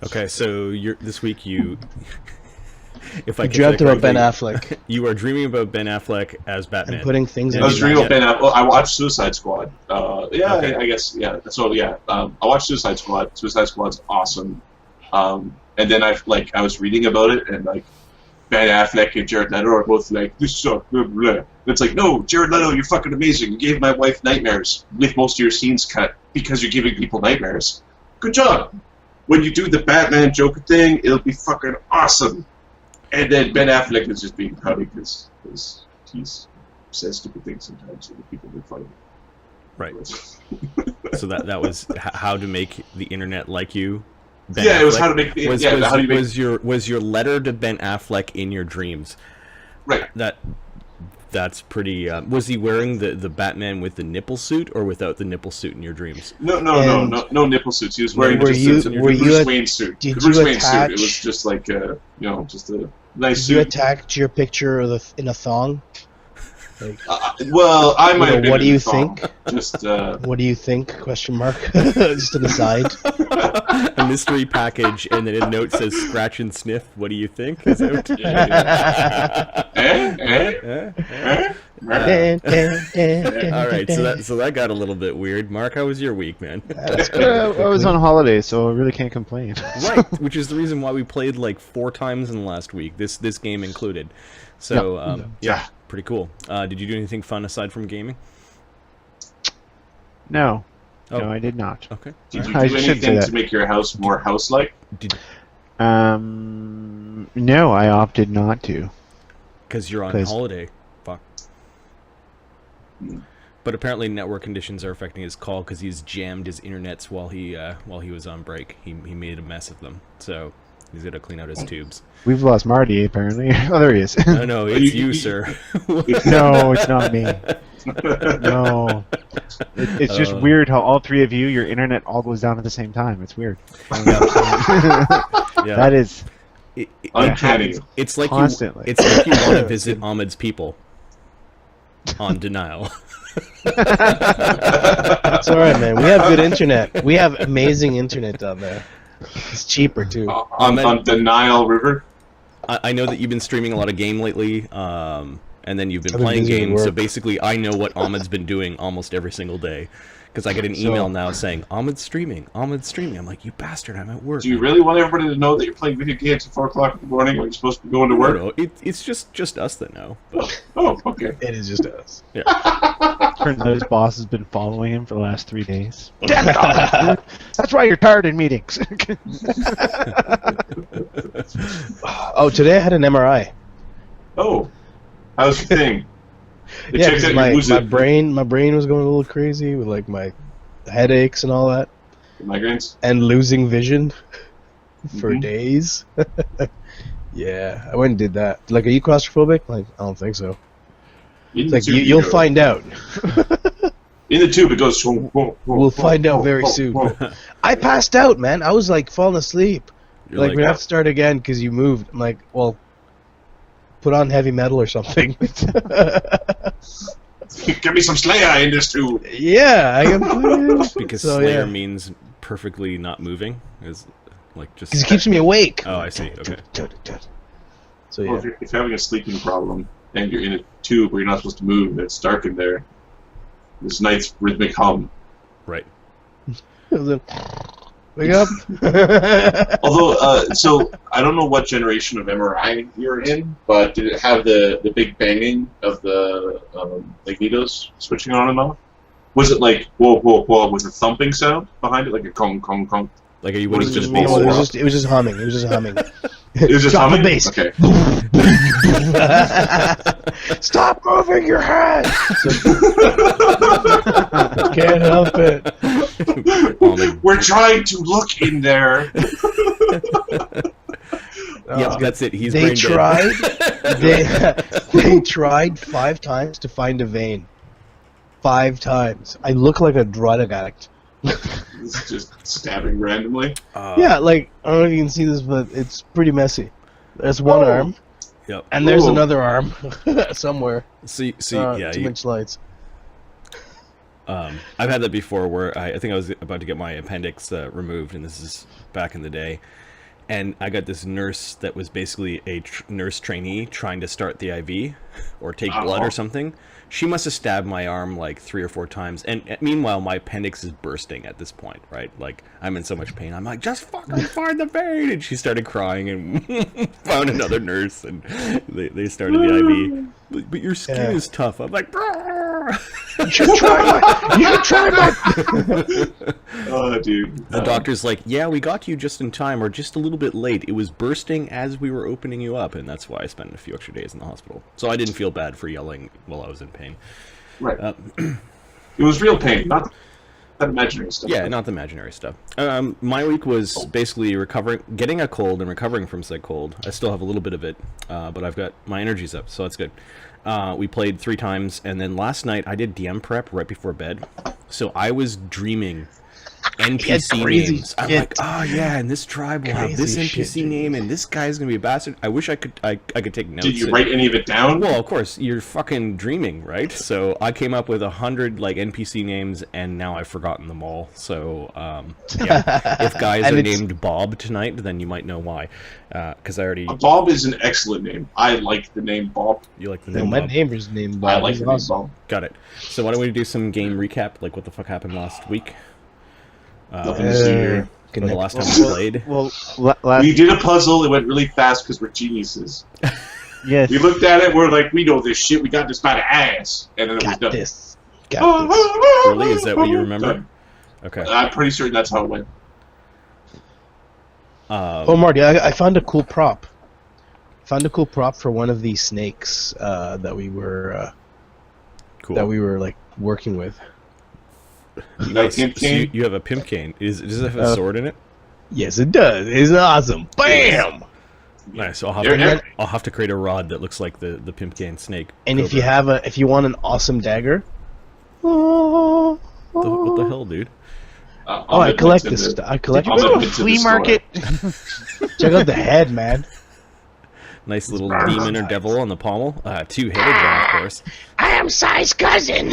Okay, so this week you... If I You dreamt about Ben Affleck. You are dreaming about Ben Affleck as Batman. And putting things in I was dreaming his of Ben Affleck. Well, I watched Suicide Squad. Okay. I guess, yeah. So, yeah, I watched Suicide Squad. Suicide Squad's awesome. And then I was reading about it, and, like, Ben Affleck and Jared Leto are both like, this sucks, blah, blah, blah. It's like, no, Jared Leto, you're fucking amazing. You gave my wife nightmares with most of your scenes cut because you're giving people nightmares. Good job. When you do the Batman Joker thing, it'll be fucking awesome. And then Ben Affleck is just being funny because he says stupid things sometimes, and the people make fun of him. Right. So that was how to make the internet like you. Ben yeah, Affleck. It was how to make the was your letter to Ben Affleck in your dreams. Right. That's pretty. Was he wearing the Batman with the nipple suit or without the nipple suit in your dreams? No nipple suits. He was wearing just a Bruce Wayne suit. Did Bruce you Wayne attach? suit. It was just like just a nice Did suit. you attach your picture in a thong? Like, well, I might have been. What do in you the thong. think? Just. What do you think? Question mark. Just an aside. A mystery package, and then a note says "scratch and sniff." What do you think? Is it? All right, so that got a little bit weird. Mark, how was your week, man? I was on holiday, so I really can't complain. Right, which is the reason why we played like 4 times in the last week. This game included. So yeah, pretty cool. Did you do anything fun aside from gaming? No. Oh. No, I did not. Okay. Did you do anything to make your house more house-like? No, I opted not to. Because you're on holiday. Fuck. But apparently network conditions are affecting his call because he's jammed his internets while he was on break. He made a mess of them. So he's got to clean out his tubes. We've lost Marty, apparently. Oh, there he is. No, it's you, sir. No, it's not me. No. It's just weird how all 3 of you, your internet all goes down at the same time. It's weird. Yeah. That is uncanny. It's like constantly. It's like you want to visit Ahmed's people on denial. It's alright, man. We have good internet. We have amazing internet down there. It's cheaper too. On the Nile River. I know that you've been streaming a lot of game lately, and then you've been playing games. So basically, I know what Ahmed's been doing almost every single day. Because I get an email now saying, Ahmed's streaming. Ahmed's streaming. I'm like, you bastard, I'm at work. Do you really want everybody to know that you're playing video games at 4 o'clock in the morning when you're supposed to be going to work? No, it's just us that know. But... Oh, okay. It is just us. Yeah. Turns out his boss has been following him for the last 3 days. Damn it, Ahmed. That's why you're tired in meetings. Oh, today I had an MRI. Oh, how's the thing? It Yeah, checks out 'cause your my brain was going a little crazy with like my headaches and all that, migraines. and losing vision for days. Yeah, I went and did that. Like, are you claustrophobic? Like, I don't think so. It's like you'll find out. In the tube, it goes. We'll find out very soon. I passed out, man. I was like falling asleep. You're Like we have to start again because you moved. I'm like, well, put on heavy metal or something. Give me some Slayer in this tube. Yeah, I can. Because Slayer means perfectly not moving. Is like just. Because it keeps me awake. Oh, I see. Okay. So yeah. Well, if you're having a sleeping problem and you're in a tube where you're not supposed to move and it's dark in there, this night's rhythmic hum. Right. Wake up. Although, so I don't know what generation of MRI you're in, but did it have the big banging of the magnetos switching on and off? Was it like whoa whoa whoa with a thumping sound behind it, like a kong kong kong? Like, are you waiting for the No, bass? it was just humming. It was just humming. It was just Drop humming? the bass. Okay. Stop moving your head. Can't help it. We're trying to look in there. Yep, that's it. He's They brain tried. dead. They tried 5 times to find a vein. 5 times. I look like a drug addict. It's just stabbing randomly. Yeah, like, I don't know if you can see this, but it's pretty messy. There's one arm, Yep. and there's Ooh. another arm somewhere. See, yeah. Too much lights. I've had that before where I think I was about to get my appendix removed, and this is back in the day. And I got this nurse that was basically a nurse trainee trying to start the IV or take blood or something. She must have stabbed my arm like 3 or 4 times. And meanwhile, my appendix is bursting at this point, right? Like, I'm in so much pain. I'm like, just fucking find the vein! And she started crying and found another nurse, and they started the IV. But your skin is tough. I'm like, you should try my... Oh, dude. The doctor's like, yeah, we got you just in time, or just a little bit late. It was bursting as we were opening you up, and that's why I spent a few extra days in the hospital. So I didn't feel bad for yelling while I was in pain. Right. It was real pain, not that imaginary stuff. Yeah, not the imaginary stuff. My week was basically getting a cold and recovering from said cold. I still have a little bit of it, but I've got my energy's up, so that's good. We played 3 times, and then last night I did DM prep right before bed. So I was dreaming NPC names. I'm like, oh yeah, and this tribe will have this NPC name, and this guy's gonna be a bastard. I wish I could take notes. Did you write any of it down? Well, of course, you're fucking dreaming, right? So I came up with 100 like NPC names, and now I've forgotten them all. So yeah, if guys are named Bob tonight, then you might know why. Because I already. Bob is an excellent name. I like the name Bob. You like the name? My Bob? neighbor's named Bob. I like the name Bob. Got it. So why don't we do some game recap? Like what the fuck happened last week? Nothing to see here. The last time we played. Well, we did a puzzle. It went really fast because we're geniuses. Yes. We looked at it. We're like, we know this shit. We got this by the ass, and then it was done. Got this. Really? Is that what you remember? Done. Okay. I'm pretty certain that's how it went. Oh, Marty, I found a cool prop. For one of these snakes that we were like working with. Nice. So you have a pimp cane. Does it have a sword in it? Yes, it does. It's awesome. Bam! Nice. So I'll have to create a rod that looks like the pimp cane snake. And Cobra. if you want an awesome dagger. What the hell, dude? I collect this stuff. I collect. Did you go to a flea market? Check out the head, man. Nice little demon or devil on the pommel. 2-headed one, of course. I am Sai's cousin.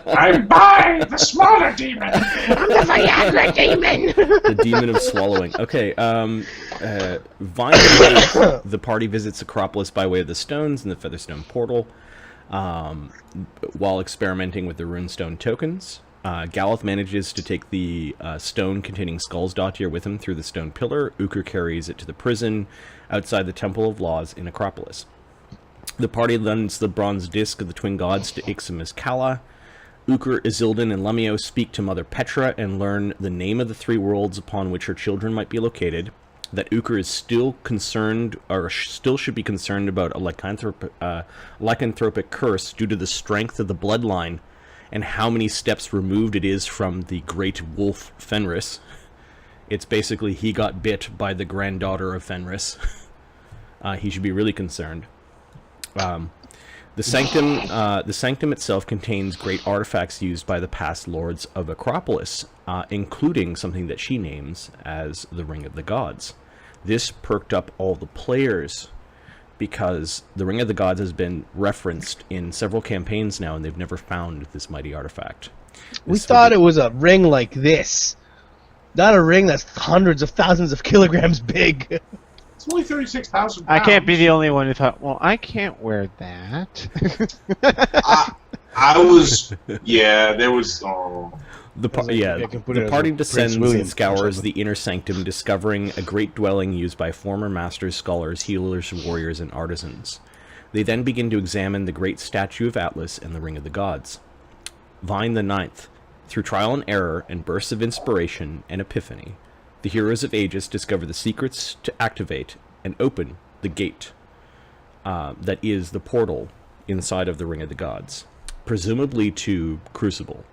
I'm by the smaller demon. I'm the Viagra demon. The demon of swallowing. Okay, Vine, the party visits Acropolis by way of the stones and the Featherstone portal, while experimenting with the runestone tokens. Galeth manages to take the stone containing Skullsdottir with him through the stone pillar. Uker carries it to the prison outside the Temple of Laws in Acropolis. The party lends the bronze disc of the twin gods to Iximus Kala. Uker, Isildan, and Lemio speak to Mother Petra and learn the name of the 3 worlds upon which her children might be located. That Uker is still concerned, or still should be concerned about a lycanthropic curse due to the strength of the bloodline and how many steps removed it is from the great wolf Fenris. It's basically he got bit by the granddaughter of Fenris. He should be really concerned. The sanctum itself contains great artifacts used by the past lords of Acropolis, including something that she names as the Ring of the Gods. This perked up all the players because the Ring of the Gods has been referenced in several campaigns now, and they've never found this mighty artifact. We thought it was a ring like this, not a ring that's hundreds of thousands of kilograms big. It's only 36,000 pounds. I can't be the only one who thought, well, I can't wear that. I was, yeah, there was, The party descends and scours the inner sanctum, discovering a great dwelling used by former masters, scholars, healers, warriors, and artisans. They then begin to examine the great statue of Atlas and the Ring of the Gods. Vine the Ninth. Through trial and error and bursts of inspiration and epiphany, the heroes of Aegis discover the secrets to activate and open the gate that is the portal inside of the Ring of the Gods, presumably to Crucible.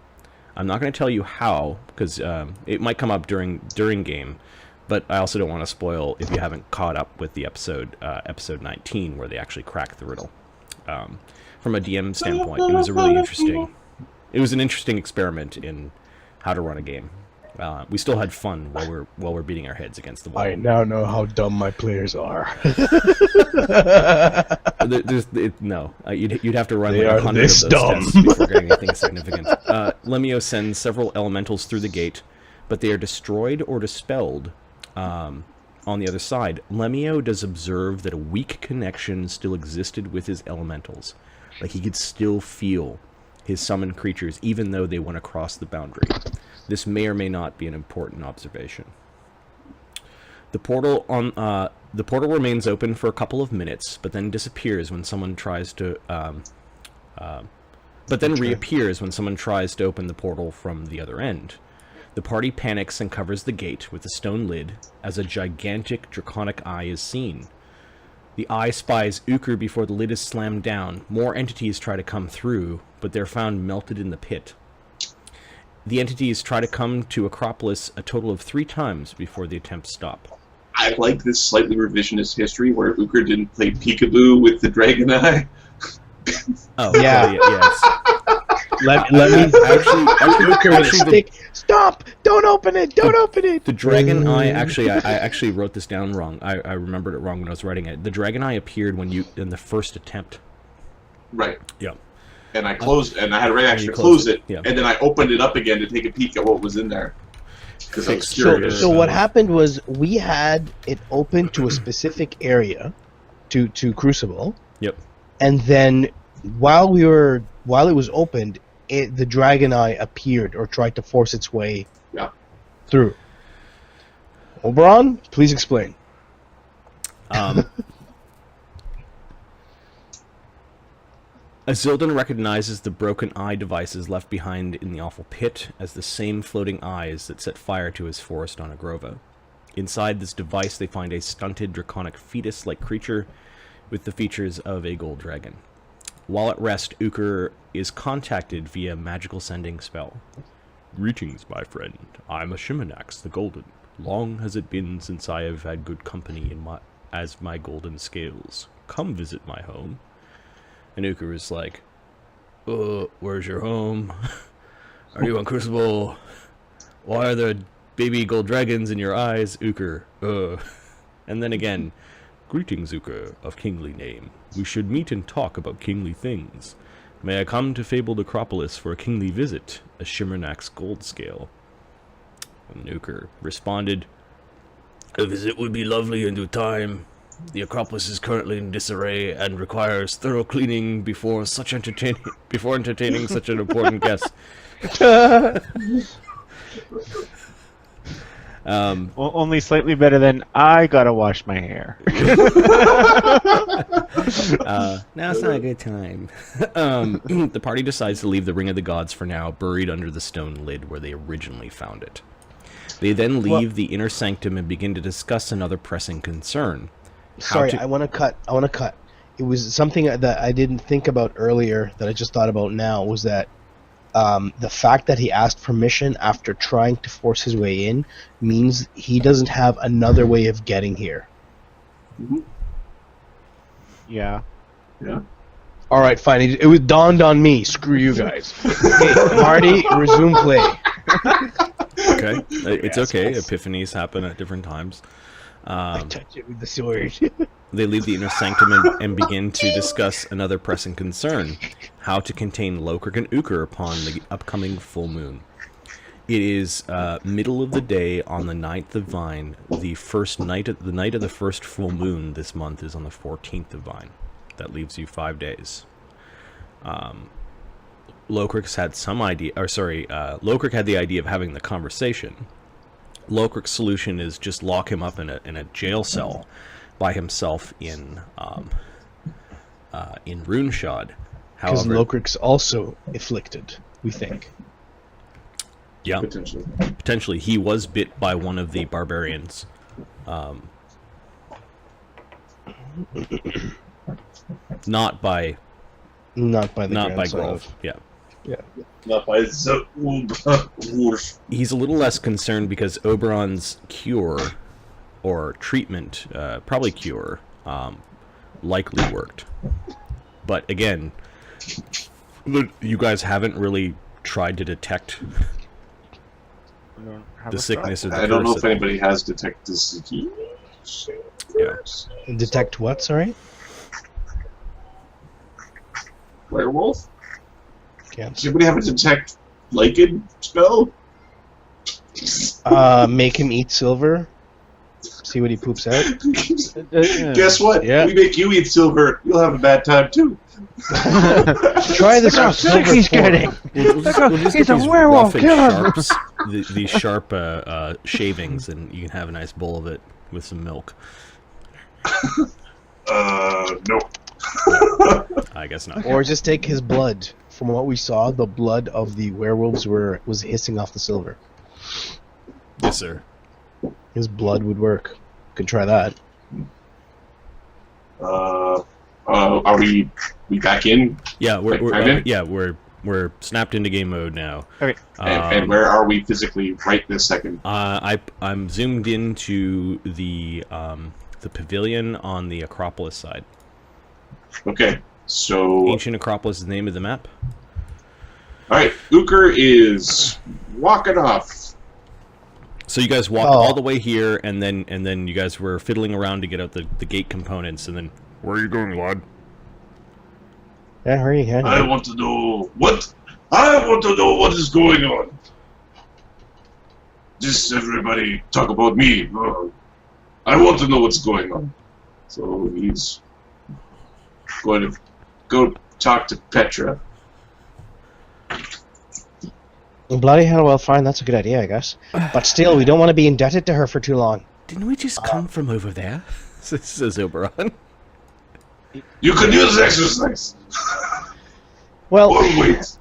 I'm not going to tell you how, because it might come up during game, but I also don't want to spoil if you haven't caught up with the episode 19, where they actually crack the riddle. From a DM standpoint, it was an interesting experiment in how to run a game. We still had fun while we're beating our heads against the wall. I now know how dumb my players are. You'd have to run They like are 100 this of those dumb. tests before getting anything significant. Lemio sends several elementals through the gate, but they are destroyed or dispelled on the other side. Lemio does observe that a weak connection still existed with his elementals. Like, he could still feel his summoned creatures, even though they went across the boundary. This may or may not be an important observation. The portal remains open for a couple of minutes, but then disappears when someone tries to, reappears when someone tries to open the portal from the other end. The party panics and covers the gate with a stone lid as a gigantic draconic eye is seen. The eye spies Uker before the lid is slammed down. More entities try to come through, but they're found melted in the pit. The entities try to come to Acropolis a total of 3 times before the attempts stop. I like this slightly revisionist history where Uker didn't play peekaboo with the dragon eye. Oh, Yeah. Yes. Let me Actually, stick. Stop! Don't open it! Don't open it! The dragon eye, I actually wrote this down wrong. I remembered it wrong when I was writing it. The dragon eye appeared in the first attempt. Right. Yeah. And I closed, and I had to actually close it, and then I opened it up again to take a peek at what was in there. Because I was curious. So what happened was we had it open to a specific area, to Crucible. Yep. And then while it was opened, the dragon eye appeared or tried to force its way through. Oberon, please explain. Azildan recognizes the broken eye devices left behind in the awful pit as the same floating eyes that set fire to his forest on Agrova. Inside this device they find a stunted draconic fetus-like creature with the features of a gold dragon. While at rest, Uker is contacted via magical sending spell. "Greetings, my friend. I'm a Shimenax the Golden. Long has it been since I have had good company as my golden scales. Come visit my home." And Uker is like, "Where's your home? Are you on Crucible? Why are there baby gold dragons in your eyes, Uker? And then again, "Greetings, Uker, of kingly name. We should meet and talk about kingly things. May I come to fabled Acropolis for a kingly visit, a Shimernax gold scale?" And Uker responded, "A visit would be lovely in due time. The Acropolis is currently in disarray and requires thorough cleaning before entertaining such an important guest." Well, only slightly better than I gotta wash my hair. Now it's not a good time. The party decides to leave the Ring of the Gods for now, buried under the stone lid where they originally found it. They then leave the inner sanctum and begin to discuss another pressing concern. I want to cut. It was something that I didn't think about earlier that I just thought about now, was that the fact that he asked permission after trying to force his way in means he doesn't have another way of getting here. Mm-hmm. Yeah. All right, fine. It was dawned on me. Screw you guys. Hey, Marty, resume play. Okay, it's okay. Epiphanies happen at different times. I touch it with the sword. They leave the inner sanctum and begin to discuss another pressing concern: how to contain Lokrik and Uker upon the upcoming full moon. It is middle of the day on the 9th of Vine. The night of the first full moon this month is on the 14th of Vine. That leaves you 5 days. Lokrik's had Lokrik had the idea of having the conversation. Lokrik's solution is just lock him up in a jail cell by himself in Runeshod. Because Lokrik's also afflicted, we think. Yeah, potentially. He was bit by one of the barbarians. Not by Grolph. Yeah. Not by He's a little less concerned because Oberon's cure or treatment, probably cure, likely worked. But again, you guys haven't really tried to detect don't have The a sickness of the I don't know curse if at all. anybody has detect disease. Yeah. Detect what? Sorry. Werewolf? Can't. Does anybody have a detect lichen spell? Make him eat silver. See what he poops out. Guess what? Yeah. We make you eat silver. You'll have a bad time too. Try this Look how on sick silver he's four. getting. We'll just He's get a these werewolf, rough and kill him. sharps, these sharp shavings, and you can have a nice bowl of it with some milk. No. I guess not. Or just take his blood. From what we saw, the blood of the werewolves was hissing off the silver. Yes, sir. His blood would work. Could try that. Are we back in? Yeah, Like, I'm in? we're snapped into game mode now. Okay. And where are we physically right this second? I'm zoomed into the pavilion on the Acropolis side. Okay, so... Ancient Acropolis is the name of the map. Alright, Uker is walking off. So you guys walked all the way here, and then you guys were fiddling around to get out the gate components, and then where are you going, lad? Yeah, hurry, yeah. I want to know what? I want to know what is going on. Just everybody talk about me. I want to know what's going on. So he's going to go talk to Petra. Bloody hell, well, fine, that's a good idea, I guess. But still, we don't want to be indebted to her for too long. Didn't we just come from over there? Says Oberon. You can use exercise. Well, Or wait.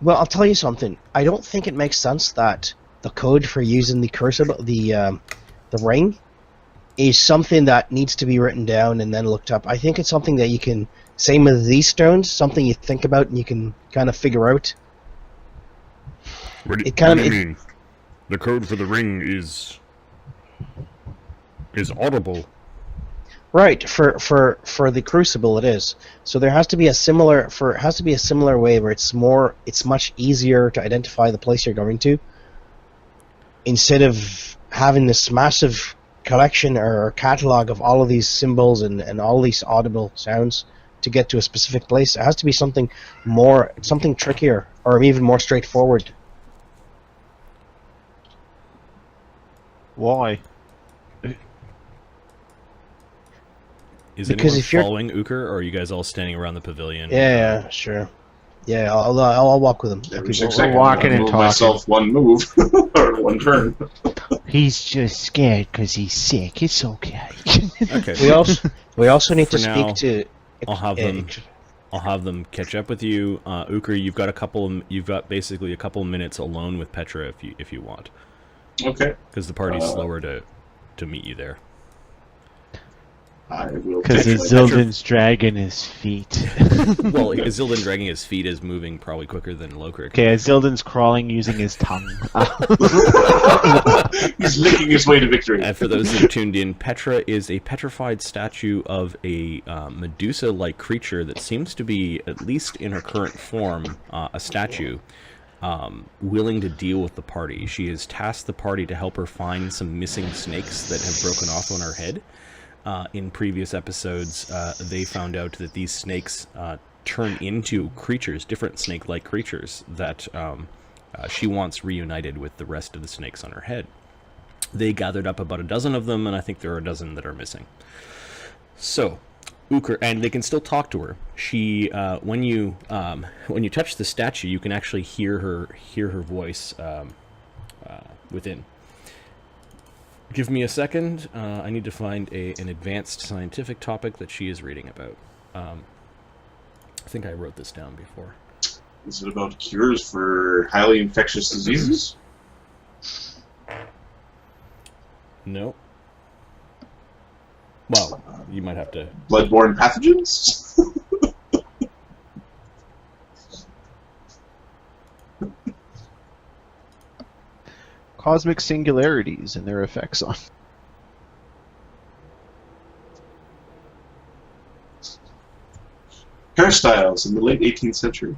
well, I'll tell you something. I don't think it makes sense that the code for using the crucible, the ring, is something that needs to be written down and then looked up. I think it's something that you can, same with these stones, something you think about and you can kind of figure out. What do It kind you of mean? The code for the ring is audible. right for the crucible it is. So there has to be a similar way where it's much easier to identify the place you're going to, instead of having this massive collection or catalog of all of these symbols and all these audible sounds to get to a specific place. It has to be something trickier or even more straightforward. Why? Is Because anyone if you're- following Uker, or are you guys all standing around the pavilion? Yeah, sure. Yeah, I'll walk with him. Every People- 6 seconds, walking I and move talking. myself one move or one turn. He's just scared because he's sick. It's okay. Okay. we also need to For now, speak to. I'll have them catch up with you. Uker, you've got basically a couple of minutes alone with Petra if you want, Okay. because the party's slower to meet you there. I will Because take Isildin's dragging his feet. Well, Isildan dragging his feet is moving probably quicker than Lokrik. Okay, Isildin's crawling using his tongue. He's licking his way to victory. And for those that are tuned in, Petra is a petrified statue of a Medusa-like creature that seems to be, at least in her current form, a statue, willing to deal with the party. She has tasked the party to help her find some missing snakes that have broken off on her head. In previous episodes, they found out that these snakes turn into creatures, different snake-like creatures, that she wants reunited with the rest of the snakes on her head. They gathered up about a dozen of them, and I think there are a dozen that are missing. So, Uker, and they can still talk to her. She, when you touch the statue, you can actually hear her voice within. Give me a second. I need to find an advanced scientific topic that she is reading about. I think I wrote this down before. Is it about cures for highly infectious diseases? No. Well, you might have to... Bloodborne pathogens? Cosmic singularities and their effects on. Hairstyles in the late 18th century.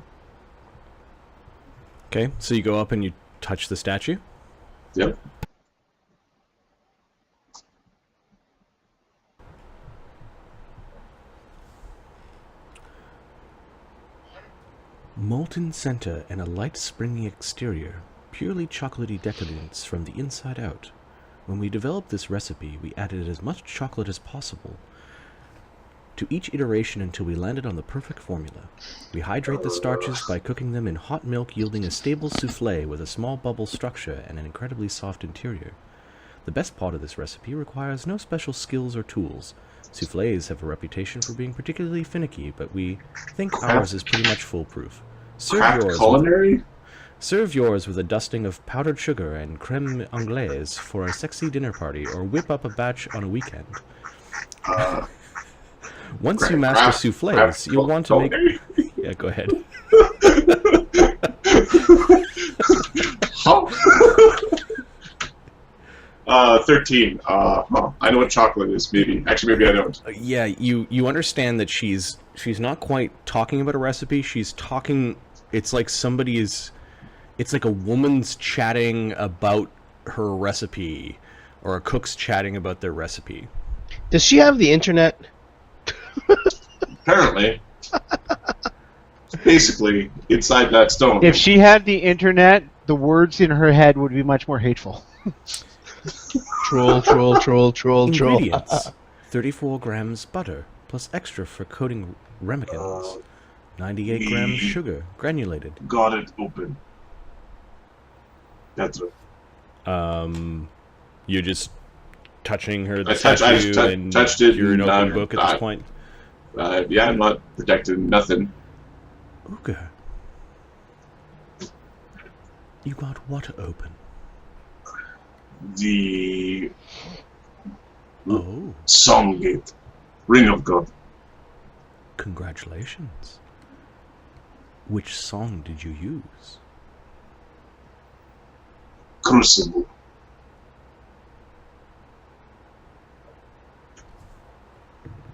Okay, so you go up and you touch the statue. Yep. Molten center and a light springy exterior, purely chocolatey decadence from the inside out. When we developed this recipe, we added as much chocolate as possible to each iteration until we landed on the perfect formula. We hydrate the starches by cooking them in hot milk, yielding a stable souffle with a small bubble structure and an incredibly soft interior. The best part of this recipe requires no special skills or tools. Soufflés have a reputation for being particularly finicky, but we think ours is pretty much foolproof. Craft culinary? Serve yours with a dusting of powdered sugar and creme anglaise for a sexy dinner party, or whip up a batch on a weekend. Once you master soufflés, you'll want to make... Yeah, go ahead. How? 13. I know what chocolate is, maybe. Actually, maybe I don't. Yeah, you understand that she's not quite talking about a recipe. She's talking... It's like somebody is... It's like a woman's chatting about her recipe, or a cook's chatting about their recipe. Does she have the internet? Apparently. Basically, inside that stone. If she had the internet, the words in her head would be much more hateful. Troll. Ingredients: 34 grams butter, plus extra for coating ramekins. 98 grams sugar, granulated. Got it open. Petra. You're just touching her I statue, and touched it. you're an and, open book at this point. Yeah, I'm not protecting nothing. Uga. You got what open? The Oh, Song Gate. Ring of God. congratulations. Which song did you use? Crucible.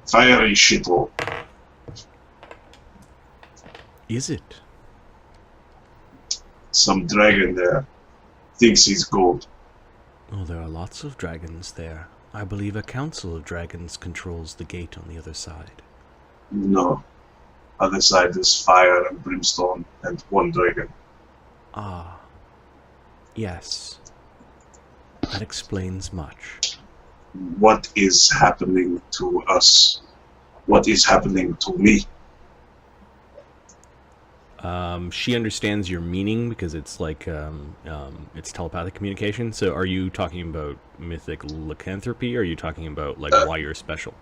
Fiery shithole. Is it? Some dragon there thinks he's gold. Oh, there are lots of dragons there. I believe a council of dragons controls the gate on the other side. No. Other side is fire and brimstone and one dragon. Ah. Yes. That explains much. What is happening to us? What is happening to me? She understands your meaning because it's like, it's telepathic communication. So are you talking about mythic lycanthropy, or are you talking about, like, why you're special?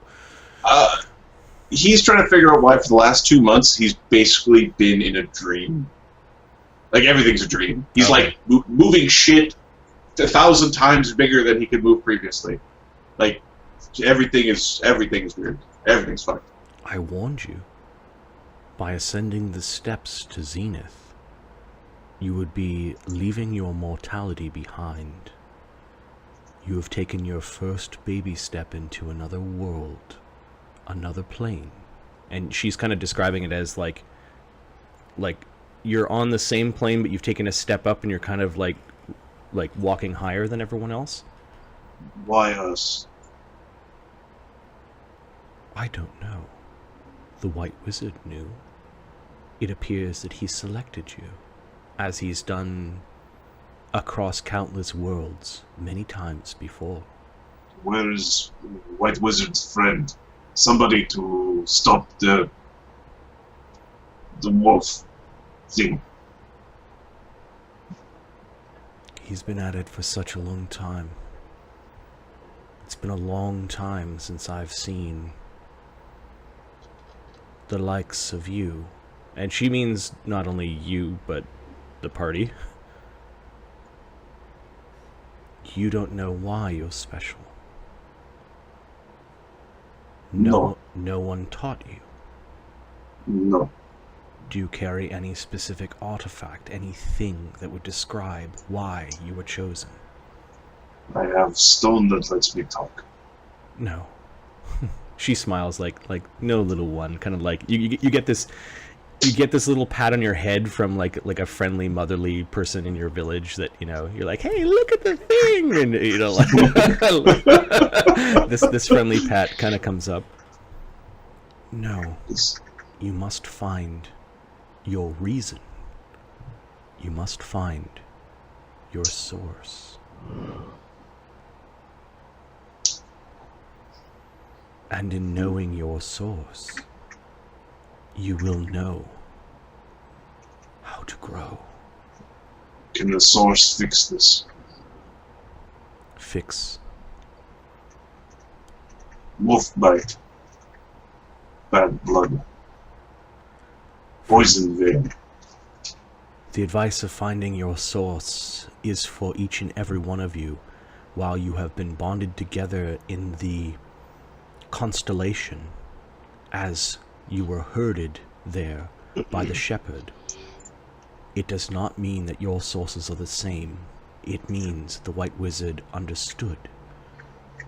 He's trying to figure out why for the last 2 months he's basically been in a dream. Like, everything's a dream. He's like moving shit 1,000 times bigger than he could move previously. Like, everything is weird. Everything's fucked. I warned you. By ascending the steps to Zenith, you would be leaving your mortality behind. You have taken your first baby step into another world, another plane. And she's kind of describing it as like you're on the same plane, but you've taken a step up and you're kind of like walking higher than everyone else. Why us? I don't know. The White Wizard knew. It appears that he selected you, as he's done across countless worlds many times before. Where is White Wizard's friend? Somebody to stop the wolf thing. He's been at it for such a long time. It's been a long time since I've seen the likes of you. And she means not only you, but the party. You don't know why you're special. No one taught you. No. Do you carry any specific artifact, anything that would describe why you were chosen? I have stone that lets me talk. No. She smiles like no, little one, kind of like you get this. you get this little pat on your head from like a friendly motherly person in your village that, you know, you're like, hey, look at the thing, and you know, like this friendly pat kind of comes up. No, you must find your reason. You must find your source. And in knowing your source, you will know how to grow. Can the source fix this? Fix. Wolf bite. Bad blood. Poison vein. The advice of finding your source is for each and every one of you while you have been bonded together in the constellation as you were herded there by the shepherd. It does not mean that your sources are the same. It means the White Wizard understood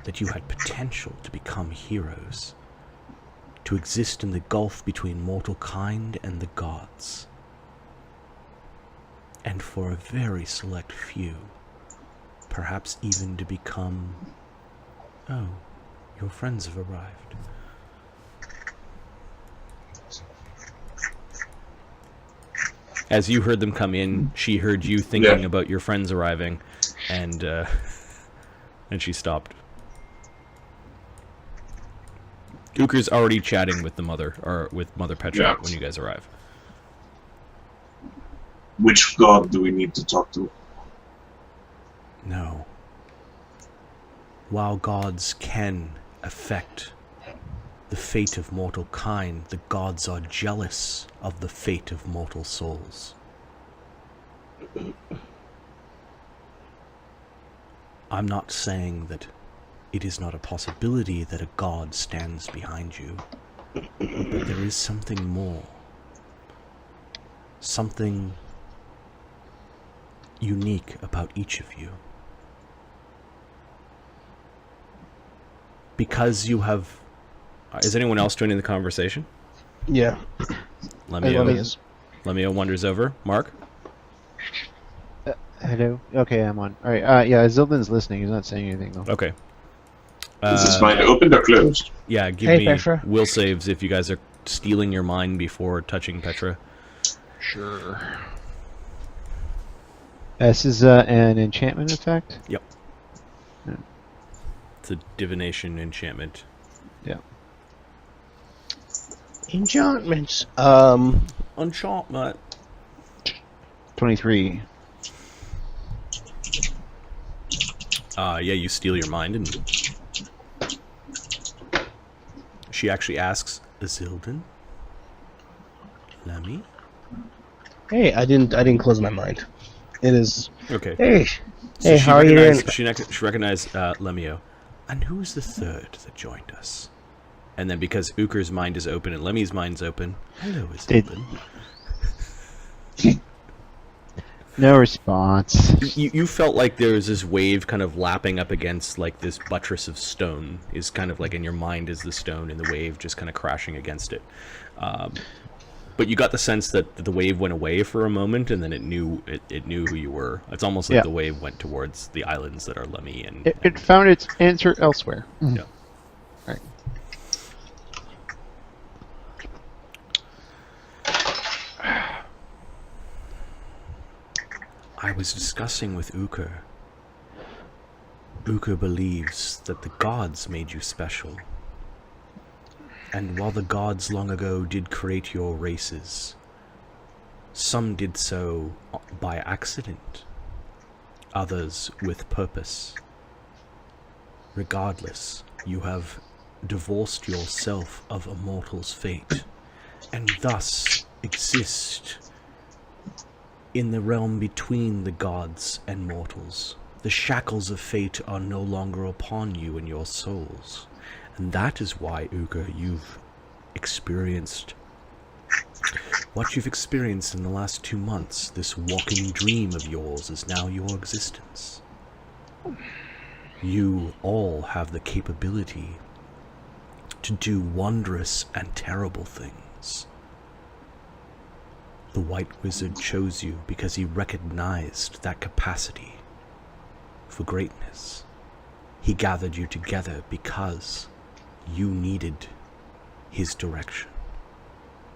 that you had potential to become heroes, to exist in the gulf between mortal kind and the gods. And for a very select few, perhaps even to become... Oh, your friends have arrived. As you heard them come in, she heard you thinking about your friends arriving, and she stopped. Uker's already chatting with the mother, or with Mother Petra when you guys arrive. Which god do we need to talk to? No. While gods can affect the fate of mortal kind, the gods are jealous of the fate of mortal souls. I'm not saying that it is not a possibility that a god stands behind you, but there is something more. Something unique about each of you. Because you have... is anyone else joining the conversation? Yeah. Lemio wanders over. Mark? Hello? Okay, I'm on. Alright, yeah, Zildin's listening. He's not saying anything, though. Okay. Is this mind open or closed? Yeah, give me Petra. will saves if you guys are stealing your mind before touching Petra. Sure. This is an enchantment effect? Yep. Yeah. It's a divination enchantment. Yeah. Enchantments. Enchantment. 23. Yeah, you steal your mind, and she actually asks, Zildin? Lemmy? Hey, I didn't close my mind. It is... Okay. Hey, So how are you doing? She recognized Lemio. And who's the third that joined us? And then because Uker's mind is open and Lemmy's mind's open, hello, Zildin. No response. You felt like there was this wave kind of lapping up against like this buttress of stone, is kind of like in your mind is the stone and the wave just kind of crashing against it. But you got the sense that the wave went away for a moment and then it knew who you were. It's almost like the wave went towards the islands that are Lemmy and... It found its answer elsewhere. Yeah. Right. I was discussing with Uker. Uker believes that the gods made you special. And while the gods long ago did create your races, some did so by accident, others with purpose. Regardless, you have divorced yourself of a mortal's fate, and thus exist in the realm between the gods and mortals. The shackles of fate are no longer upon you and your souls. And that is why, Uker, you've experienced what you've experienced in the last 2 months. This walking dream of yours is now your existence. You all have the capability to do wondrous and terrible things. The White Wizard chose you because he recognized that capacity for greatness. He gathered you together because you needed his direction.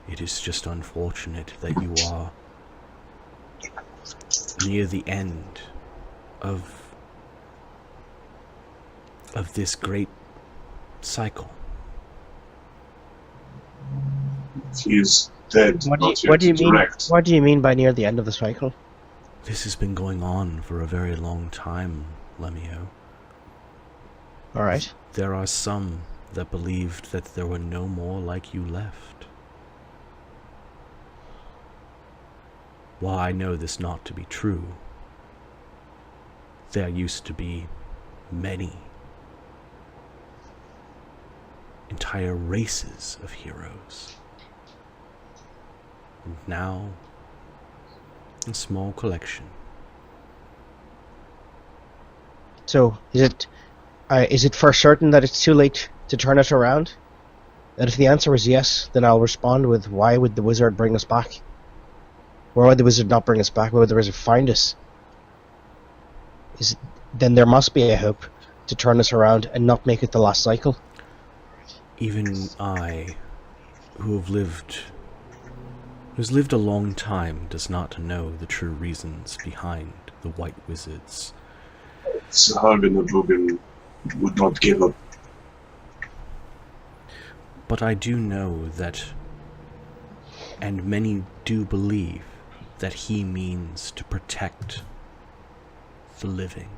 It is just unfortunate that you are near the end of this great cycle. He is dead. What do you mean? What do you mean by near the end of the cycle? This has been going on for a very long time, Lemio. All right. There are some that believed that there were no more like you left. While I know this not to be true, there used to be many entire races of heroes. And now, a small collection. So, is it for certain that it's too late to turn it around? And if the answer is yes, then I'll respond with, why would the wizard bring us back? Why would the wizard not bring us back? Why would the wizard find us? Then there must be a hope to turn us around and not make it the last cycle. Even I, who's lived a long time, does not know the true reasons behind the White Wizards. Hagen and Bogan would not give up. But I do know that, and many do believe, that he means to protect the living.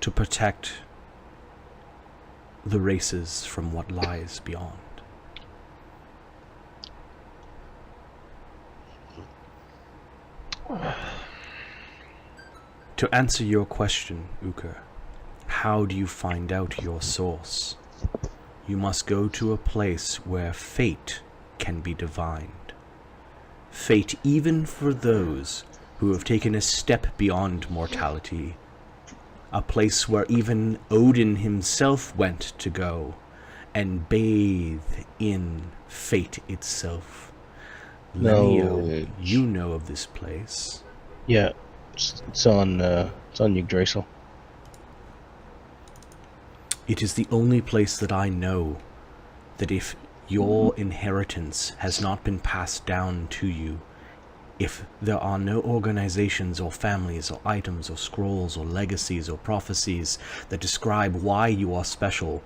To protect the races from what lies beyond. To answer your question, Uka, how do you find out your source? You must go to a place where fate can be divined. Fate even for those who have taken a step beyond mortality. A place where even Odin himself went to go and bathe in fate itself. Lemio, you know of this place. Yeah, it's on Yggdrasil. It is the only place that I know that if your inheritance has not been passed down to you, if there are no organizations or families or items or scrolls or legacies or prophecies that describe why you are special,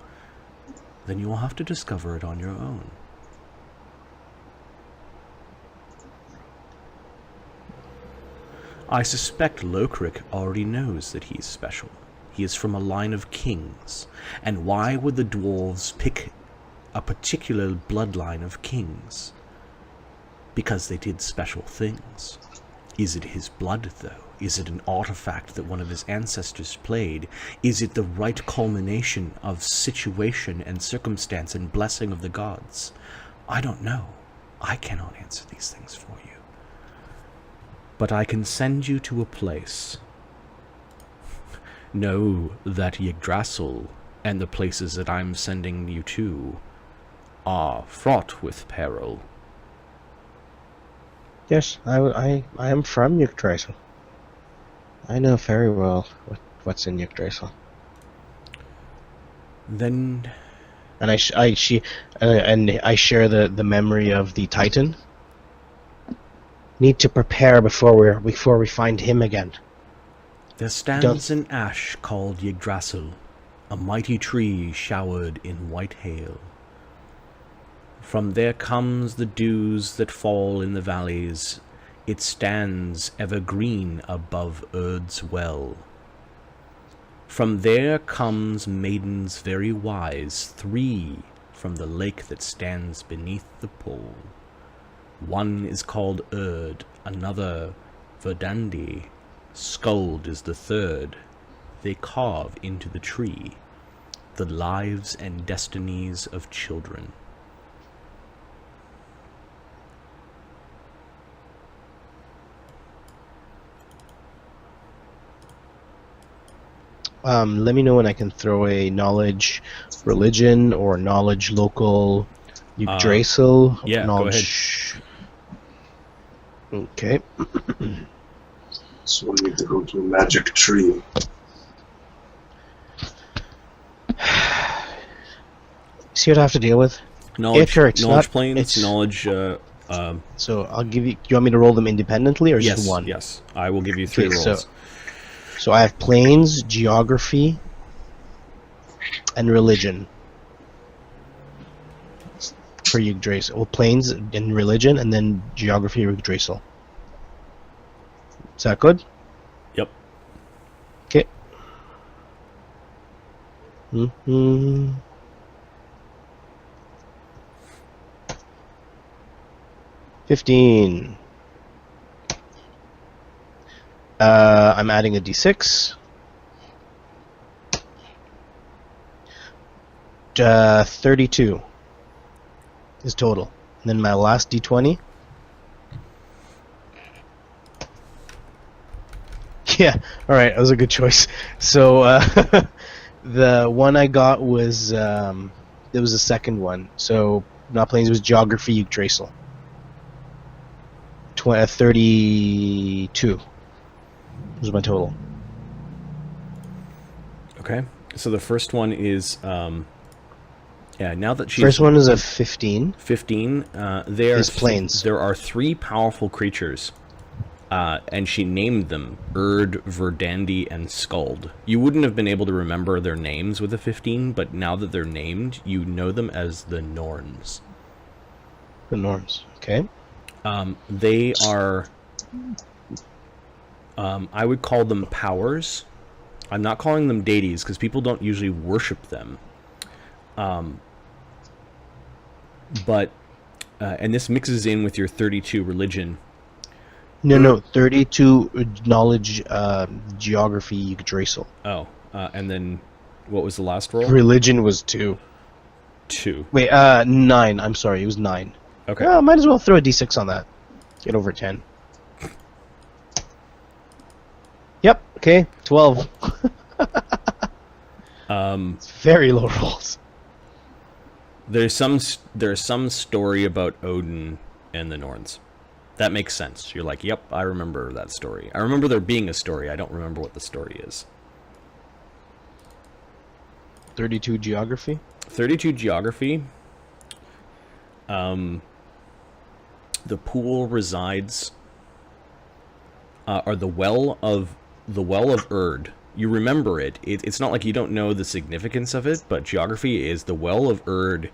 then you will have to discover it on your own. I suspect Lokrik already knows that he's special. He is from a line of kings. And why would the dwarves pick a particular bloodline of kings? Because they did special things. Is it his blood, though? Is it an artifact that one of his ancestors played? Is it the right culmination of situation and circumstance and blessing of the gods? I don't know. I cannot answer these things for you. But I can send you to a place. Know that Yggdrasil and the places that I'm sending you to are fraught with peril. Yes, I am from Yggdrasil. I know very well what's in Yggdrasil. Then, and I share the memory of the Titan. Need to prepare before we find him again. There stands an ash called Yggdrasil, a mighty tree showered in white hail. From there comes the dews that fall in the valleys. It stands evergreen above Urd's well. From there comes maidens very wise, 3 from the lake that stands beneath the pole. One is called Urd, another Verdandi. Skuld is the 3rd. They carve into the tree the lives and destinies of children. Let me know when I can throw a knowledge religion or knowledge local Yggdrasil. Yeah, knowledge... Okay. So we need to go to a magic tree. See what I have to deal with? Knowledge, it's knowledge not- planes, it's- knowledge. So I'll give you. Do you want me to roll them independently or Yes, just one? yes. I will give you 3 Okay, rolls. So I have planes, geography, and religion for Yggdrasil. Well, planes and religion, and then geography or Yggdrasil. Is that good? Yep. Okay. Mm-hmm. $15. I'm adding a d6. 32 is total. And then my last d20. Yeah, alright, that was a good choice. So, the one I got was, it was the second one. So, not planes, it was geography, Yggdrasil. 32 was my total. Okay. So the first one is, now that she's First one is a 15. 15, Is planes. there are 3 powerful creatures, and she named them Erd, Verdandi, and Skald. You wouldn't have been able to remember their names with a 15, but now that they're named, you know them as the Norns. The norms. Okay. They are, I would call them powers. I'm not calling them deities because people don't usually worship them. But and this mixes in with your 32 religion. No, 32 knowledge, geography, Yggdrasil. Oh, and then what was the last roll? Religion was 2. 2. Wait, 9. I'm sorry, it was 9. Okay. Yeah, might as well throw a d6 on that. Get over 10. Yep. Okay. 12. It's very low rolls. There's some story about Odin and the Norns. That makes sense. You're like, yep, I remember that story. I remember there being a story. I don't remember what the story is. 32 geography. 32 geography. The pool resides, or the well of Erd. You remember it. It's not like you don't know the significance of it, but geography is the well of Erd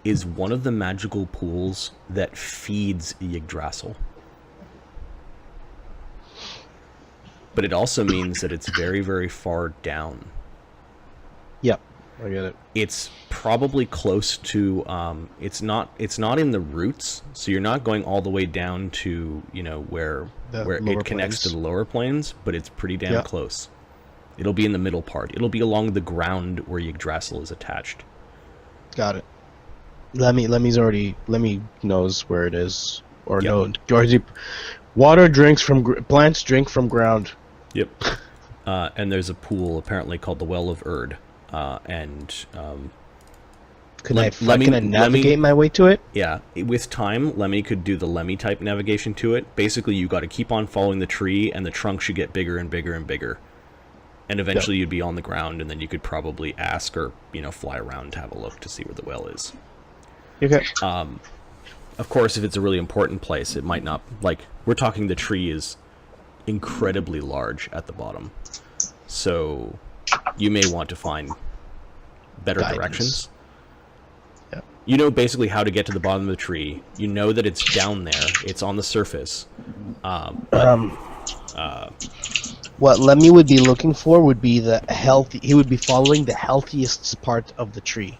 is one of the magical pools that feeds Yggdrasil. But it also means that it's very, very far down. Yep, I get it. It's probably close to it's not in the roots, so you're not going all the way down to, where it connects to the lower plains, but it's pretty damn close. It'll be in the middle part. It'll be along the ground where Yggdrasil is attached. Got it. Lemmy knows where it is, or Yep. no, water drinks from plants drink from ground. Yep. And there's a pool apparently called the Well of Erd. Can I navigate my way to it? Yeah, with time, Lemmy could do the Lemmy type navigation to it. Basically, you got to keep on following the tree, and the trunk should get bigger and bigger and bigger. And eventually, you'd be on the ground, and then you could probably ask or fly around to have a look to see where the well is. Okay. Of course, if it's a really important place, it might not. Like, we're talking the tree is incredibly large at the bottom, so you may want to find better directions. Yeah. You know basically how to get to the bottom of the tree. You know that it's down there. It's on the surface. What Lemmy would be looking for would be he would be following the healthiest part of the tree.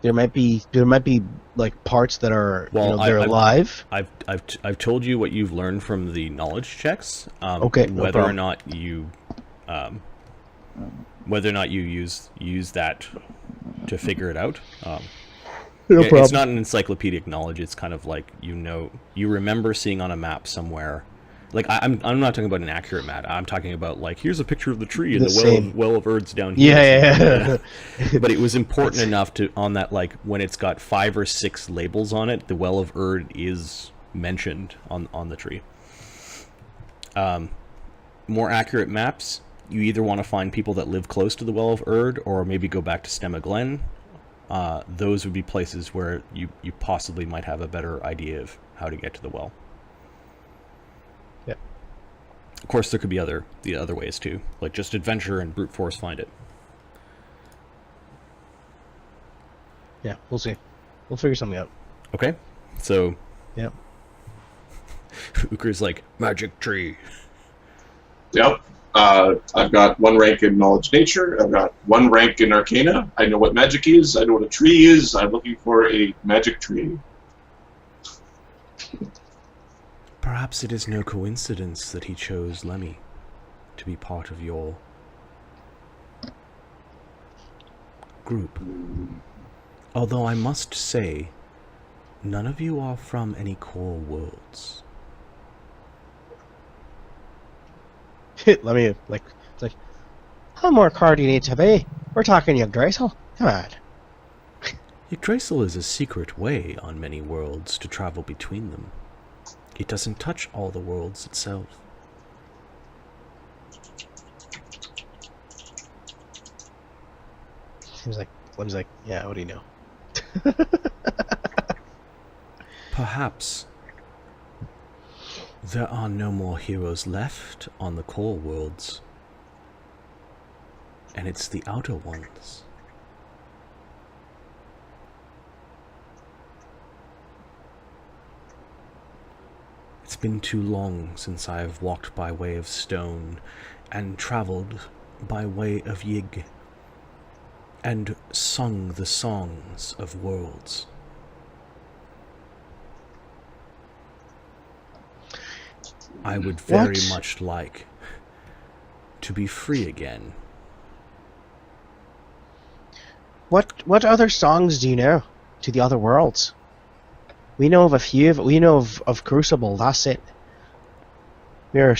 There might be like parts that are they're alive. I've told you what you've learned from the knowledge checks. Okay, no whether or problem. not you use that to figure it out. It's not an encyclopedic knowledge. It's kind of like you remember seeing on a map somewhere. Like I'm not talking about an accurate map. I'm talking about like here's a picture of the tree and the well of Erd's down here. Yeah. But it was important enough to on that, like when it's got 5 or 6 labels on it, the well of Erd is mentioned on the tree. More accurate maps, you either want to find people that live close to the Well of Erd, or maybe go back to Stemma Glen. Those would be places where you possibly might have a better idea of how to get to the well. Yep. Of course, there could be the other ways too, like just adventure and brute force find it. Yeah, we'll see. We'll figure something out. Okay, so Yep. Ukr's like, magic tree. Yep. I've got 1 rank in knowledge nature. I've got 1 rank in arcana. I know what magic is. I know what a tree is. I'm looking for a magic tree. Perhaps it is no coincidence that he chose Lemmy to be part of your group. Although I must say, none of you are from any core worlds. Let me, it's like, how more car do you need to be? We're talking Yggdrasil. Come on. Yggdrasil is a secret way on many worlds to travel between them. It doesn't touch all the worlds itself. Lem's like, yeah, what do you know? Perhaps there are no more heroes left on the core worlds, and it's the outer ones. It's been too long since I have walked by way of stone and travelled by way of Yig and sung the songs of worlds. I would very much like to be free again. What other songs do you know to the other worlds? We know of a few. We know of Crucible. That's it. We're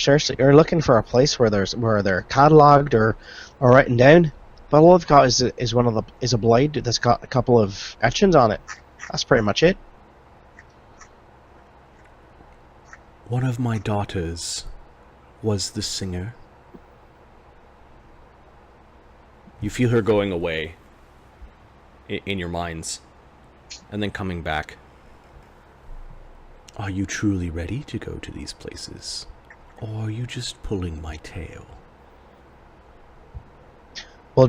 looking for a place where they're catalogued or written down. But all I've got is a blade that's got a couple of etchings on it. That's pretty much it. One of my daughters was the singer. You feel her going away in your minds, and then coming back. Are you truly ready to go to these places, or are you just pulling my tail? Well,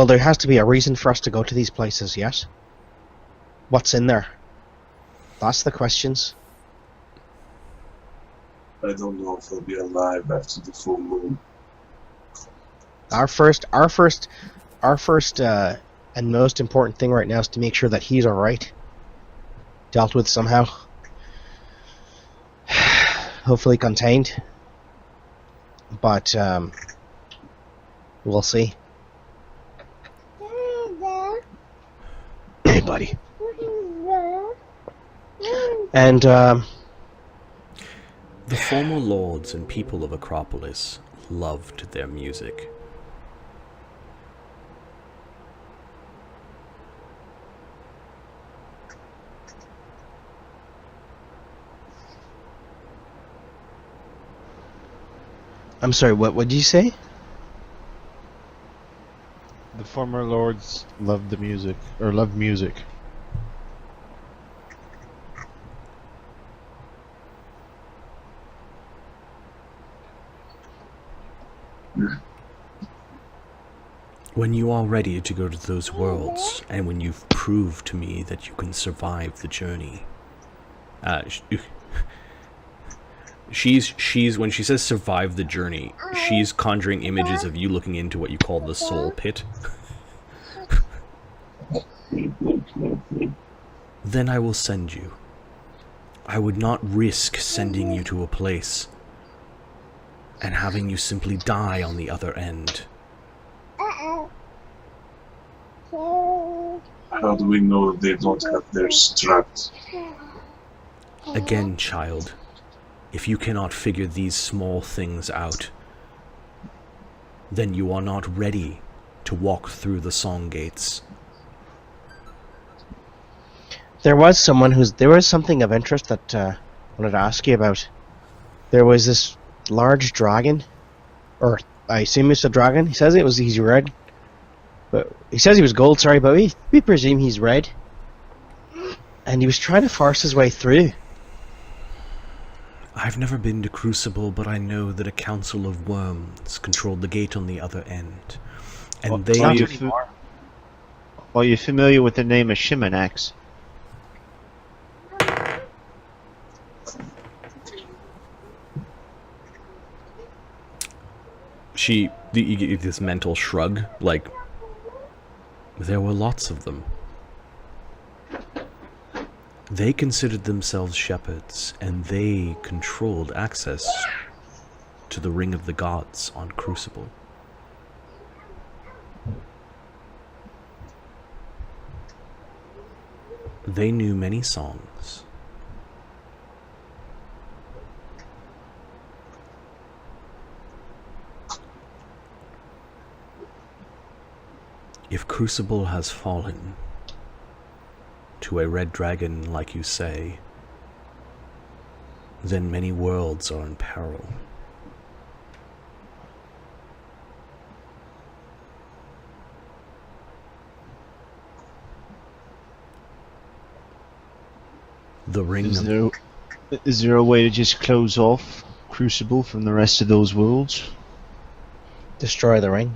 there has to be a reason for us to go to these places, yes? What's in there? That's the questions. I don't know if I'll be alive after the full moon. Our first and most important thing right now is to make sure that he's alright. Dealt with somehow. Hopefully contained. But, we'll see. Hey, buddy. And, the former lords and people of Acropolis loved their music. I'm sorry, what did you say? The former lords loved the music, or loved music. When you are ready to go to those worlds, and when you've proved to me that you can survive the journey, she's when she says survive the journey, she's conjuring images of you looking into what you call the soul pit. Then I will send you. I would not risk sending you to a place and having you simply die on the other end. How do we know they don't have their straps? Again, child, if you cannot figure these small things out, then you are not ready to walk through the song gates. There was something of interest that wanted to ask you about. There was this large dragon, or I assume it's a dragon. He says he's red, but he says he was gold. Sorry, but we presume he's red. And he was trying to force his way through. I've never been to Crucible, but I know that a council of worms controlled the gate on the other end. And they... Are you familiar with the name of Shimenax? You get this mental shrug, like, there were lots of them. They considered themselves shepherds, and they controlled access to the Ring of the Gods on Crucible. They knew many songs. If Crucible has fallen to a red dragon, like you say, then many worlds are in peril. The ring Is there a way to just close off Crucible from the rest of those worlds? Destroy the ring.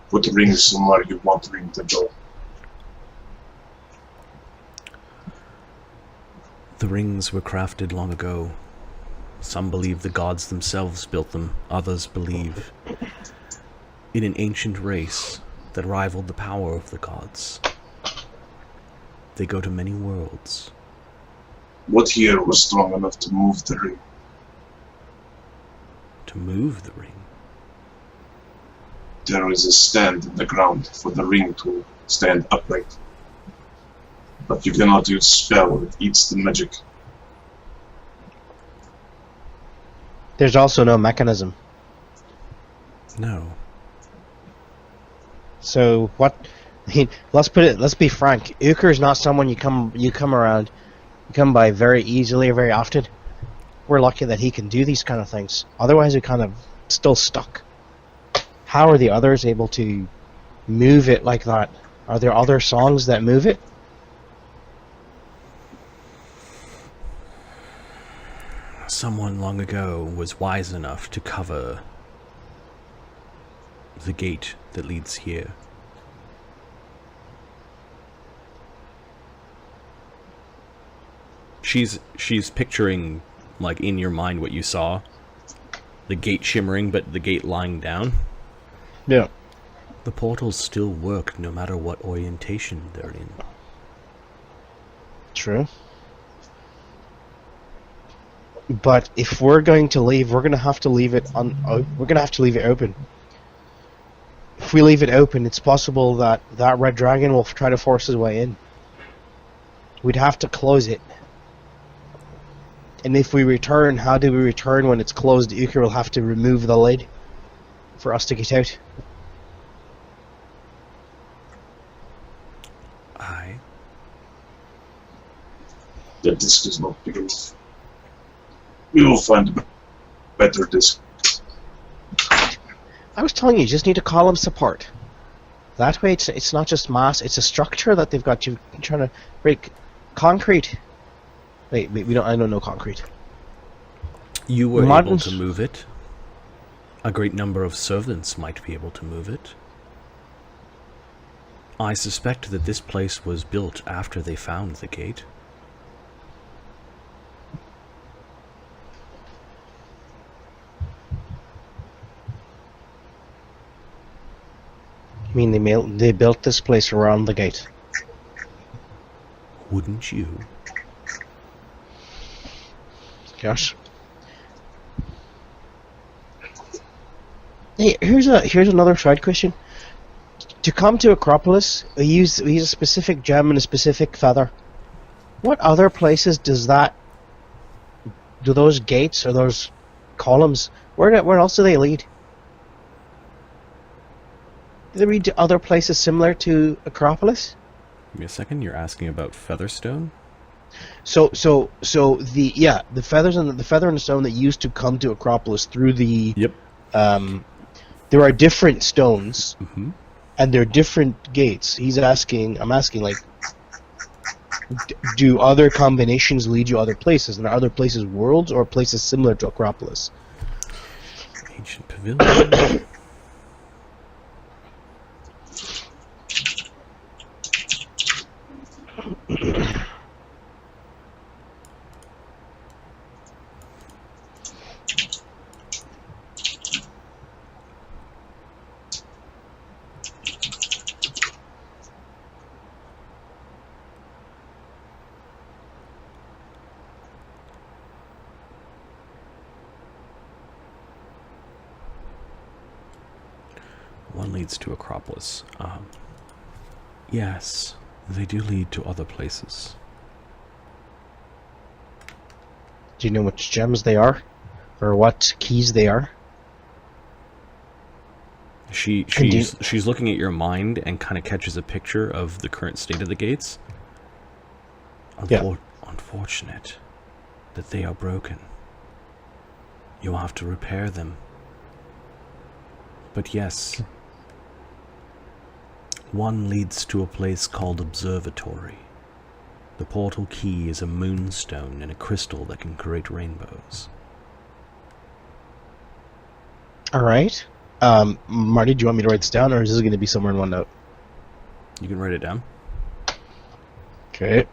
Put the ring somewhere you want the ring to go. The rings were crafted long ago. Some believe the gods themselves built them. Others believe in an ancient race that rivaled the power of the gods. They go to many worlds. What hero was strong enough to move the ring? To move the ring? There is a stand in the ground for the ring to stand upright. But you cannot use spell, it eats the magic. There's also no mechanism. No. So what? I mean, let's be frank. Uker is not someone you come by very easily or very often. We're lucky that he can do these kind of things. Otherwise, we're kind of still stuck. How are the others able to move it like that? Are there other songs that move it? Someone long ago was wise enough to cover the gate that leads here. She's picturing, like, in your mind what you saw. The gate shimmering, but the gate lying down. Yeah. The portals still work no matter what orientation they're in. True. But if we're going to leave, we're going to have to leave it open. If we leave it open, it's possible that that red dragon will try to force his way in. We'd have to close it. And if we return, how do we return when it's closed? Uker will have to remove the lid for us to get out. Aye. The disc is not big enough. We will find a better disc. I was telling you just need to column support. That way it's not just mass, it's a structure that they've got you trying to break. Concrete. Wait, I don't know concrete. You were able to move it. A great number of servants might be able to move it. I suspect that this place was built after they found the gate. I mean, they built this place around the gate. Wouldn't you? Gosh. Hey, here's another side question. To come to Acropolis, we use a specific gem and a specific feather. What other places do those gates or those columns? Where else do they lead? Do they lead to other places similar to Acropolis? Give me a second. You're asking about Featherstone? So the feathers and the feather and the stone that used to come to Acropolis through the Yep. There are different stones, Mm-hmm. and they're different gates. I'm asking, like, do other combinations lead you other places? And are other places worlds or places similar to Acropolis? Ancient Pavilion. One leads to Acropolis. Yes, they do lead to other places. Do you know which gems they are, or what keys they are? She's looking at your mind and kind of catches a picture of the current state of the gates. Unfortunate that they are broken. You'll have to repair them. But yes, one leads to a place called Observatory. The portal key is a moonstone and a crystal that can create rainbows. All right. Marty, do you want me to write this down, or is this going to be somewhere in OneNote? You can write it down. Okay.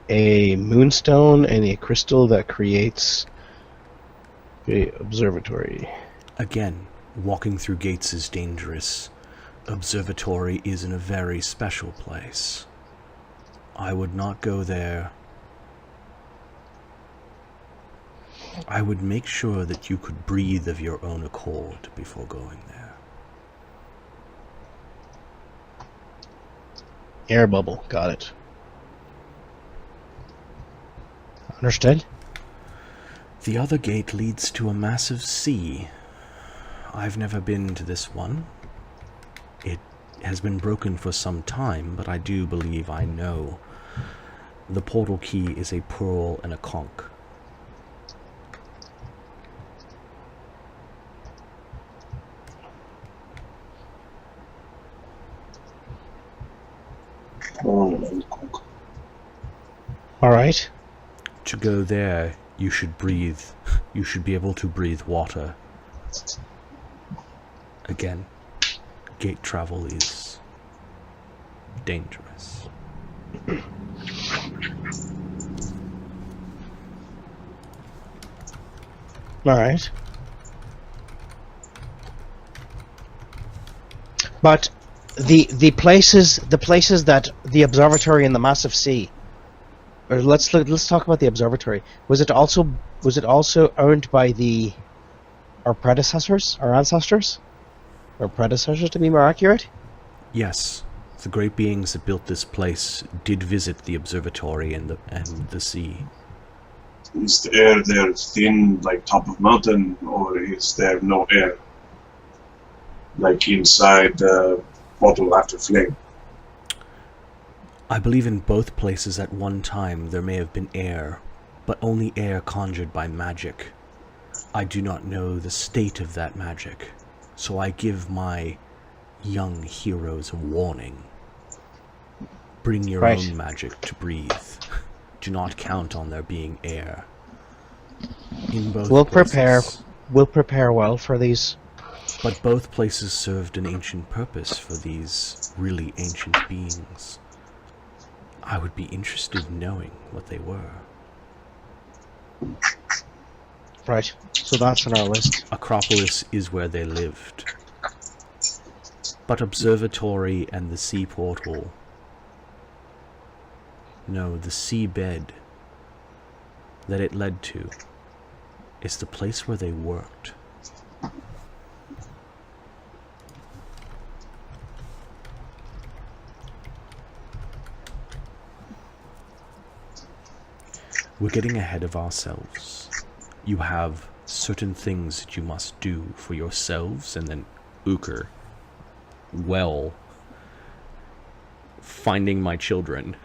A moonstone and a crystal that creates a observatory. Again, walking through gates is dangerous. Observatory is in a very special place. I would not go there. I would make sure that you could breathe of your own accord before going there. Air bubble. Got it. Understood? The other gate leads to a massive sea. I've never been to this one. It has been broken for some time, but I do believe I know. The portal key is a pearl and a conch. All right. To go there, you should breathe. You should be able to breathe water. Again, gate travel is dangerous. All right. But the places that the observatory and the massive sea. Or let's talk about the observatory. Was it also owned by our predecessors, our ancestors, or predecessors to be more accurate? Yes, the great beings that built this place did visit the observatory and the sea. Is the air there thin, like top of mountain, or is there no air? Like inside the bottle after flame? I believe in both places at one time there may have been air, but only air conjured by magic. I do not know the state of that magic, so I give my young heroes a warning. Bring your own magic to breathe. Do not count on there being air. In both places. We'll prepare well for these. But both places served an ancient purpose for these really ancient beings. I would be interested in knowing what they were. Right. So that's on our list. Acropolis is where they lived. But Observatory and the sea portal... No, the seabed that it led to is the place where they worked. We're getting ahead of ourselves. You have certain things that you must do for yourselves, and then Uker, well, finding my children.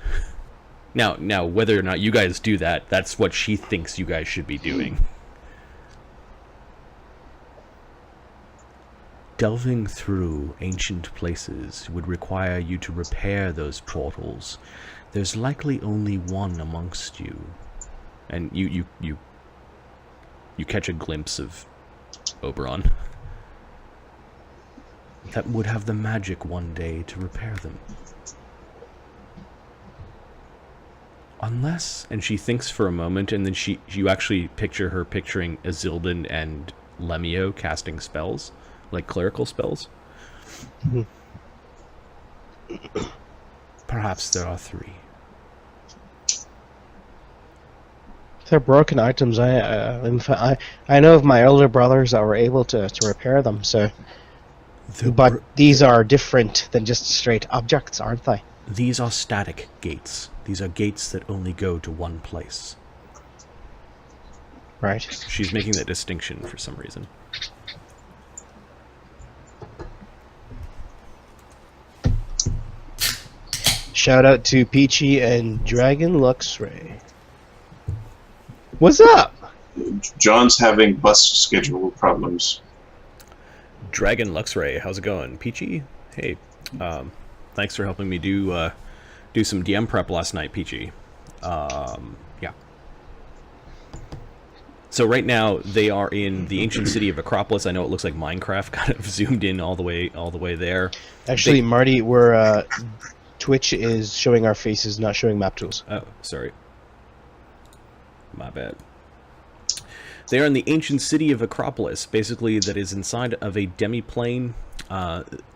Now, whether or not you guys do that, that's what she thinks you guys should be doing. Delving through ancient places would require you to repair those portals. There's likely only one amongst you. And you catch a glimpse of Oberon. That would have the magic one day to repair them. Unless, and she thinks for a moment, and then you actually picture her picturing Isildan and Lemio casting spells, like clerical spells. Mm-hmm. Perhaps there are 3. They're broken items. I know of my elder brothers that were able to repair them. So, but these are different than just straight objects, aren't they? These are static gates. These are gates that only go to one place. Right. She's making that distinction for some reason. Shout out to Peachy and Dragon Luxray. What's up? John's having bus schedule problems. Dragon Luxray, how's it going? Peachy? Hey, thanks for helping me do some DM prep last night, Peachy. Yeah. So right now they are in the ancient city of Acropolis. I know it looks like Minecraft kind of zoomed in all the way there. Actually, Marty, we're Twitch is showing our faces, not showing map tools. Oh, sorry. My bad. They are in the ancient city of Acropolis, basically that is inside of a demi-plane.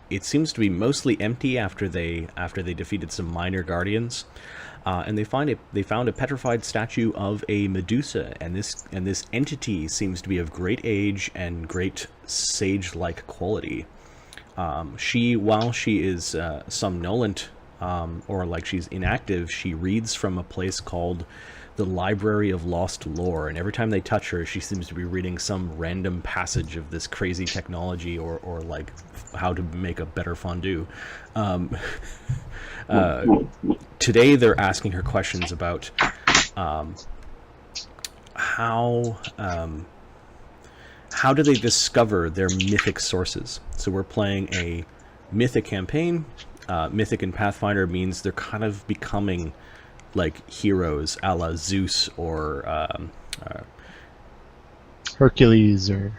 It seems to be mostly empty after they defeated some minor guardians, and they found a petrified statue of a Medusa, and this entity seems to be of great age and great sage-like quality. While she is somnolent, or like she's inactive, she reads from a place called the Library of Lost Lore, and every time they touch her, she seems to be reading some random passage of this crazy technology, or like how to make a better fondue. Today they're asking her questions about how do they discover their mythic sources. So we're playing a mythic campaign. Mythic in Pathfinder means they're kind of becoming like heroes a la Zeus or Hercules or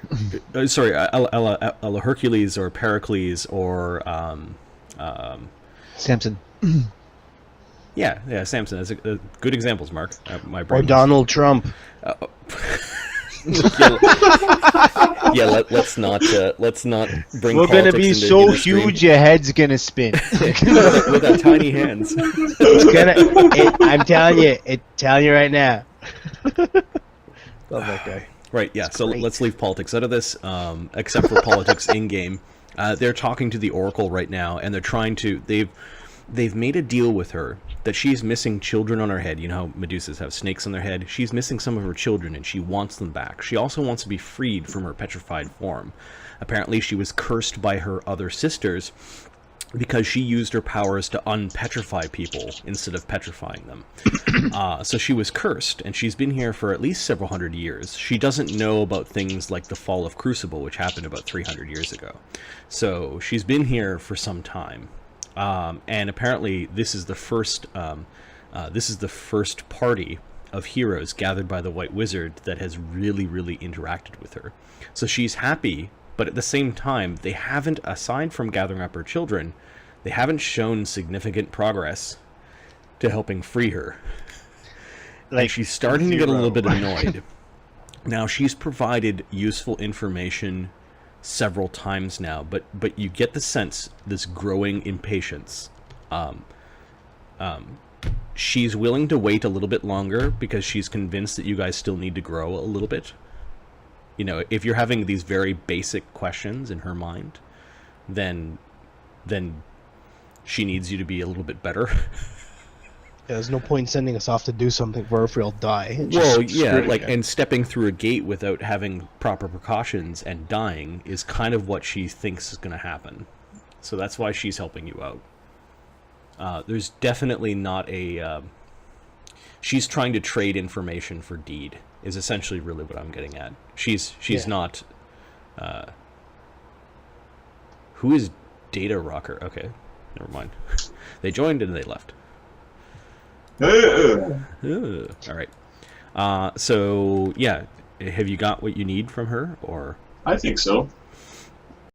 sorry, a la Hercules or Pericles or Samson. Yeah, Samson. That's a good examples, Mark. My Or brain Donald Trump. Let's not bring. We're gonna be into so the stream. huge, your head's gonna spin. with our tiny hands. I'm telling you right now. Love that guy. Right, yeah, so let's leave politics out of this, except for politics in-game. They're talking to the Oracle right now, and they're trying to... They've made a deal with her that she's missing children on her head. You know how Medusas have snakes on their head? She's missing some of her children, and she wants them back. She also wants to be freed from her petrified form. Apparently, she was cursed by her other sisters because she used her powers to unpetrify people instead of petrifying them. So she was cursed, and she's been here for at least several hundred years. She doesn't know about things like the fall of Crucible, which happened about 300 years ago. So she's been here for some time. And apparently this is the first party of heroes gathered by the White Wizard that has really, really interacted with her. So she's happy, but at the same time, they haven't, aside from gathering up her children, they haven't shown significant progress to helping free her. Like, she's starting to get a little bit annoyed. Now, she's provided useful information several times now, but you get the sense, this growing impatience. She's willing to wait a little bit longer because she's convinced that you guys still need to grow a little bit. You know, if you're having these very basic questions in her mind, then she needs you to be a little bit better. Yeah, there's no point sending us off to do something for if we'll die. Well, yeah, like, and stepping through a gate without having proper precautions and dying is kind of what she thinks is going to happen. So that's why she's helping you out. There's definitely not a. She's trying to trade information for deed. Is essentially really what I'm getting at. She's not. Who is Data Rocker? Okay, never mind. They joined and they left. All right. So yeah, have you got what you need from her, or? I think so.